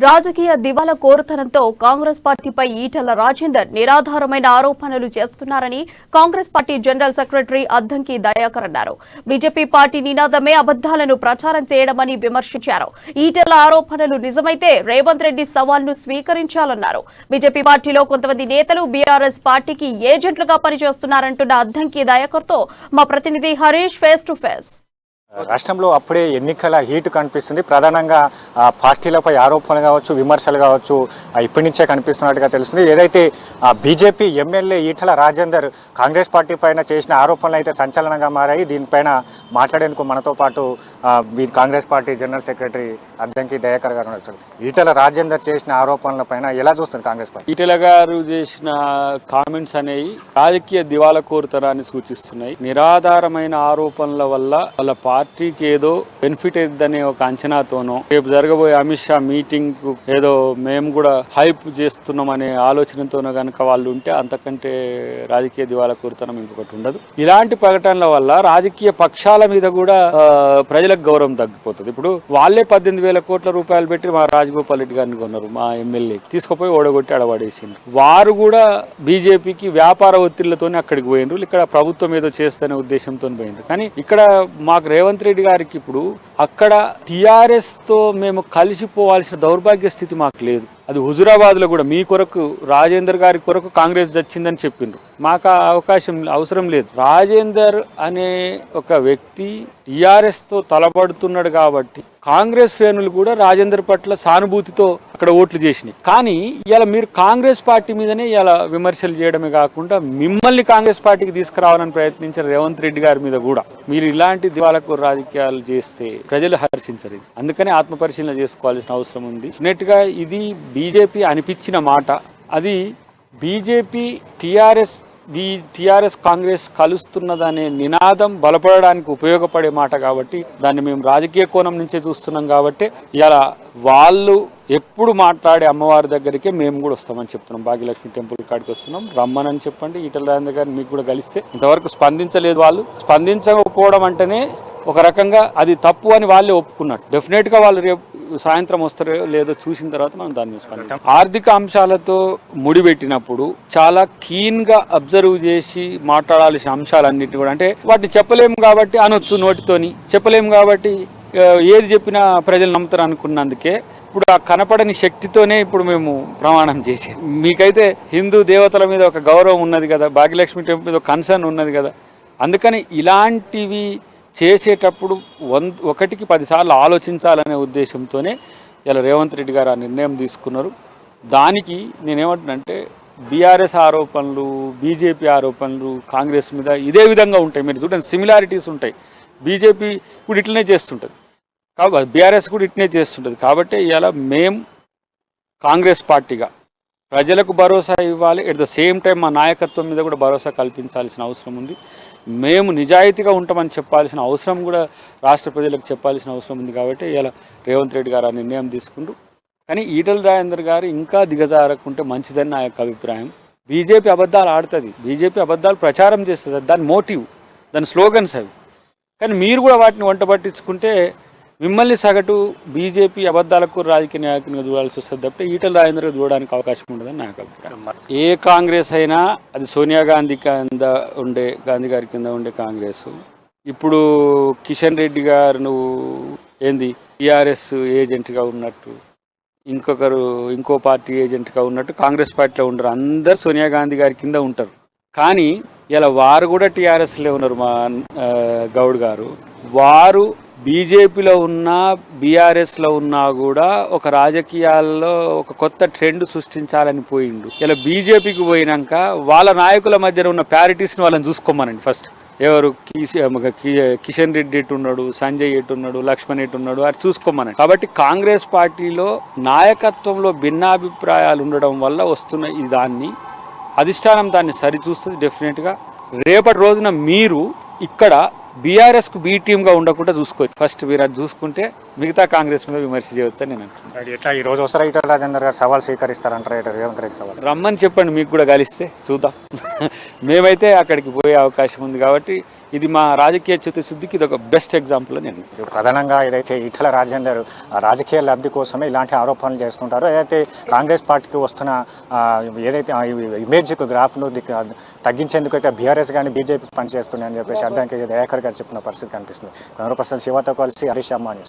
రాజకీయ దివాలా కోరుతనంతో కాంగ్రెస్ పార్టీపై ఈటెల రాజేందర్ నిరాధారమైన ఆరోపణలు చేస్తున్నారని Congress party general secretary Addanki Dayakar అన్నారు. బీజేపీ పార్టీ నినాదమే అబద్దాలను ప్రచారం చేయడమని విమర్శించారు. ఈటెల ఆరోపణలు నిజమైతే రేవంత్ రెడ్డి సవాల్ను స్వీకరించాలన్నారు. బీజేపీ పార్టీలో కొంతమంది నేతలు బీఆర్ఎస్ పార్టీకి ఏజెంట్లుగా పనిచేస్తున్నారంటున్న అద్దంకి దయాకర్తో మా ప్రతినిధి హరీష్ ఫేస్ టు ఫేస్. రాష్ట్రంలో అప్పుడే ఎన్నికల హీటు కనిపిస్తుంది. ప్రధానంగా పార్టీలపై ఆరోపణలు కావచ్చు, విమర్శలు కావచ్చు ఇప్పటి నుంచే కనిపిస్తున్నట్టుగా తెలుస్తుంది. ఏదైతే BJP MLA Etela Rajender Congress party పైన చేసిన ఆరోపణలు అయితే సంచలనంగా మారాయి. దీనిపైన మాట్లాడేందుకు మనతో పాటు Congress party general secretary Addanki Dayakar గారు ఉన్నారు. ఈటెల రాజేందర్ చేసిన ఆరోపణల పైన ఎలా చూస్తుంది కాంగ్రెస్ పార్టీ? ఈటెల గారు చేసిన కామెంట్స్ అనేవి రాజకీయ దివాలా కోరుతనాన్ని సూచిస్తున్నాయి. నిరాధారమైన ఆరోపణల వల్ల వాళ్ళ పార్టీకి ఏదో బెనిఫిట్ అవుతుందనే ఒక అంచనాతోనో, రేపు జరగబోయే అమిత్ షా మీటింగ్ కు ఏదో మేము కూడా హైప్ చేస్తున్నాం అనే ఆలోచనతోనో కనుక వాళ్ళు ఉంటే అంతకంటే రాజకీయ దివాలా కోరుతనం ఇంకొకటి ఉండదు. ఇలాంటి ప్రకటనల వల్ల రాజకీయ పక్షాల మీద కూడా ప్రజలకు గౌరవం తగ్గిపోతుంది. ఇప్పుడు వాళ్ళే 18,000 కోట్ల రూపాయలు పెట్టి మా రాజగోపాల్ రెడ్డి గారిని కొన్నారు, మా ఎమ్మెల్యే తీసుకుపోయి ఓడగొట్టి అడవాడేసిండ్రు. వారు కూడా బీజేపీకి వ్యాపార ఒత్తిళ్లతోనే అక్కడికి పోయినరు. ఇక్కడ ప్రభుత్వం ఏదో చేస్తనే ఉద్దేశంతో పోయినరు. కానీ ఇక్కడ మాకు రేవంత్ రెడ్డి గారికి ఇప్పుడు అక్కడ టీఆర్ఎస్ తో మేము కలిసిపోవాల్సిన దౌర్భాగ్య స్థితి మాకు లేదు. అది హుజురాబాద్ లో కూడా మీ కొరకు రాజేందర్ గారి కొరకు కాంగ్రెస్ వచ్చిందని చెప్పిండ్రు. మాకు ఆ అవకాశం అవసరం లేదు. రాజేందర్ అనే ఒక వ్యక్తి టీఆర్ఎస్ తో తలపడుతున్నాడు కాబట్టి కాంగ్రెస్ శ్రేణులు కూడా రాజేందర్ పట్ల సానుభూతితో అక్కడ ఓట్లు చేసినాయి. కానీ ఇలా మీరు కాంగ్రెస్ పార్టీ మీదనే ఇలా విమర్శలు చేయడమే కాకుండా మిమ్మల్ని కాంగ్రెస్ పార్టీకి తీసుకురావాలని ప్రయత్నించిన రేవంత్ రెడ్డి గారి మీద కూడా మీరు ఇలాంటి దివాలకు రాజకీయాలు చేస్తే ప్రజలు హర్షించరు. అందుకనే ఆత్మపరిశీలన చేసుకోవాల్సిన అవసరం ఉంది. డెఫినెట్ గా ఇది బీజేపీ అనిపించిన మాట. అది బీజేపీ టీఆర్ఎస్ కాంగ్రెస్ కలుస్తున్నదనే నినాదం బలపడడానికి ఉపయోగపడే మాట కాబట్టి దాన్ని మేము రాజకీయ కోణం నుంచే చూస్తున్నాం. కాబట్టి ఇలా వాళ్ళు ఎప్పుడు మాట్లాడే అమ్మవారి దగ్గరికే మేము కూడా వస్తామని చెప్తున్నాం. భాగ్యలక్ష్మి టెంపుల్ కాడికి వస్తున్నాం, రమ్మనని చెప్పండి. ఈటెల రాజేందర్ గారిని మీకు కూడా కలిస్తే ఇంతవరకు స్పందించలేదు. వాళ్ళు స్పందించకపోవడం అంటేనే ఒక రకంగా అది తప్పు అని వాళ్ళే ఒప్పుకున్నట్టు. డెఫినెట్ గా వాళ్ళు రేపు సాయంత్రం వస్తారో లేదో చూసిన తర్వాత మనం దాని మీద స్పందిస్తాం. ఆర్థిక అంశాలతో ముడిపెట్టినప్పుడు చాలా కీన్ గా అబ్జర్వ్ చేసి మాట్లాడాల్సిన అంశాలన్నింటినీ కూడా, అంటే వాటిని చెప్పలేము కాబట్టి అనొచ్చు, నోటితోని చెప్పలేము కాబట్టి ఏది చెప్పినా ప్రజలు నమ్ముతారు అనుకున్నందుకే ఇప్పుడు ఆ కనపడని శక్తితోనే ఇప్పుడు మేము ప్రమాణం చేసి, మీకైతే హిందూ దేవతల మీద ఒక గౌరవం ఉన్నది కదా, భాగ్యలక్ష్మి టెంపుల్ మీద ఒక కన్సర్న్ ఉన్నది కదా. అందుకని ఇలాంటివి చేసేటప్పుడు 1కి 10 సార్లు ఆలోచించాలనే ఉద్దేశంతోనే ఇలా రేవంత్ రెడ్డి గారు ఆ నిర్ణయం తీసుకున్నారు. దానికి నేనేమంటున్నానంటే బీఆర్ఎస్ ఆరోపణలు, బీజేపీ ఆరోపణలు కాంగ్రెస్ మీద ఇదే విధంగా ఉంటాయి. మీరు చూడండి, సిమిలారిటీస్ ఉంటాయి. బీజేపీ ఇప్పుడు ఇట్లనే చేస్తుంటుంది, కాబట్టి బీఆర్ఎస్ కూడా ఇట్లనే చేస్తుంటుంది. కాబట్టి ఇలా మేము కాంగ్రెస్ పార్టీగా ప్రజలకు భరోసా ఇవ్వాలి, ఎట్ ద సేమ్ టైం మా నాయకత్వం మీద కూడా భరోసా కల్పించాల్సిన అవసరం ఉంది. మేము నిజాయితీగా ఉంటామని చెప్పాల్సిన అవసరం కూడా రాష్ట్ర ప్రజలకు చెప్పాల్సిన అవసరం ఉంది. కాబట్టి ఇలా రేవంత్ రెడ్డి గారు ఆ నిర్ణయం తీసుకుంటూ, కానీ ఈటెల రాజేందర్ గారు ఇంకా దిగజారకుంటే మంచిదని నా యొక్క అభిప్రాయం. బీజేపీ అబద్ధాలు ఆడుతుంది, బీజేపీ అబద్ధాలు ప్రచారం చేస్తుంది, దాని మోటివ్, దాని స్లోగన్స్ అవి. కానీ మీరు కూడా వాటిని వంట పట్టించుకుంటే మిమ్మల్ని సగటు బీజేపీ అబద్ధాలకు రాజకీయ నాయకునిగా చూడాల్సి వస్తుంది తప్ప ఈటెల రాజేందర్గా చూడడానికి అవకాశం ఉండదని నాకు అభిప్రాయం. ఏ కాంగ్రెస్ అయినా అది సోనియా గాంధీ గాంధీ గారి కింద ఉండే కాంగ్రెస్. ఇప్పుడు కిషన్ రెడ్డి గారు నువ్వు ఏంది టీఆర్ఎస్ ఏజెంట్గా ఉన్నట్టు, ఇంకో పార్టీ ఏజెంట్గా ఉన్నట్టు కాంగ్రెస్ పార్టీలో ఉండరు. అందరు సోనియా గాంధీ గారి కింద ఉంటారు. కానీ ఇలా వారు కూడా టీఆర్ఎస్లో ఉన్నారు. మా గౌడ్ గారు వారు బీజేపీలో ఉన్నా బీఆర్ఎస్లో ఉన్నా కూడా ఒక రాజకీయాల్లో ఒక కొత్త ట్రెండ్ సృష్టించాలని పోయిండు. ఇలా బీజేపీకి పోయినాక వాళ్ళ నాయకుల మధ్యన ఉన్న ప్యారిటీస్ని వాళ్ళని చూసుకోమనండి. ఫస్ట్ ఎవరు కిషన్ రెడ్డి ఎట్టున్నాడు, సంజయ్ ఎట్టున్నాడు, లక్ష్మణ్ ఎట్టున్నాడు, అది చూసుకోమనండి. కాబట్టి కాంగ్రెస్ పార్టీలో నాయకత్వంలో భిన్నాభిప్రాయాలు ఉండడం వల్ల వస్తున్న దాన్ని అధిష్టానం దాన్ని సరిచూస్తుంది. డెఫినెట్గా రేపటి రోజున మీరు ఇక్కడ బీఆర్ఎస్కు బీ టీమ్గా ఉండకుండా చూసుకోవచ్చు. ఫస్ట్ మీరు అది చూసుకుంటే మిగతా కాంగ్రెస్ మీద విమర్శ చేయవచ్చు అని నేను అంటున్నాను. ఎట్లా ఈ రోజు వస్తారా ఈటెల రాజేందర్ గారు సవాల్ స్వీకరిస్తారంటారా రేవంత్ రెడ్డి సవాల్? రమ్మని చెప్పండి, మీకు కూడా కలిస్తే చూద్దాం. మేమైతే అక్కడికి పోయే అవకాశం ఉంది కాబట్టి ఇది మా రాజకీయ చిత్తశుద్ధికి ఇది ఒక బెస్ట్ ఎగ్జాంపుల్ నేను. ప్రధానంగా ఏదైతే ఈటల రాజేందర్ రాజకీయ లబ్ధి కోసమే ఇలాంటి ఆరోపణలు చేస్తుంటారో, ఏదైతే కాంగ్రెస్ పార్టీకి వస్తున్న ఏదైతే ఇమేజ్ గ్రాఫ్ను తగ్గించేందుకు అయితే బీఆర్ఎస్ కానీ బీజేపీ పనిచేస్తున్నాయని చెప్పేసి అద్దంకి దయాకర్ గారు చెప్పిన పరిస్థితి కనిపిస్తుంది. 100% శివతో కలిసి హరీష్ అమ్మాని.